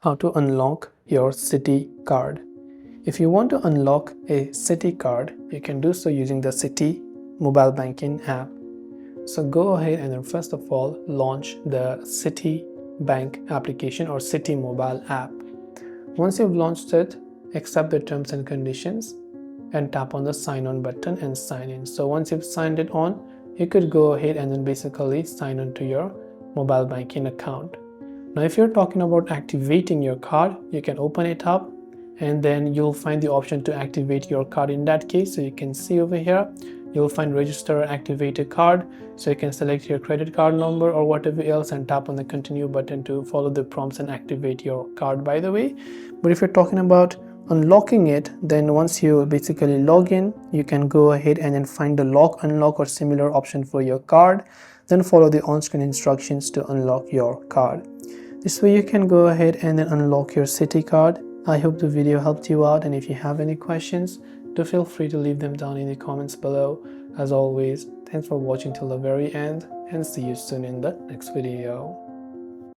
How to unlock your Citi card. If you want to unlock a Citi card, you can do so using the Citi Mobile banking app. So go ahead and then first of all launch the Citi Bank application or Citi Mobile app. Once you've launched it, accept the terms and conditions and tap on the sign on button and sign in. So once you've signed it on, you could go ahead and then basically sign on to your mobile banking account. Now if you're talking about activating your card, you can open it up and then you'll find the option to activate your card in that case. So you can see over here, you'll find register or activate a card. So you can select your credit card number or whatever else and tap on the continue button to follow the prompts and activate your card, by the way. But if you're talking about unlocking it, then once you basically log in, you can go ahead and then find the lock, unlock or similar option for your card. Then follow the on-screen instructions to unlock your card. This way you can go ahead and then unlock your Citi card. I hope the video helped you out, and if you have any questions, do feel free to leave them down in the comments below. As always, thanks for watching till the very end and see you soon in the next video.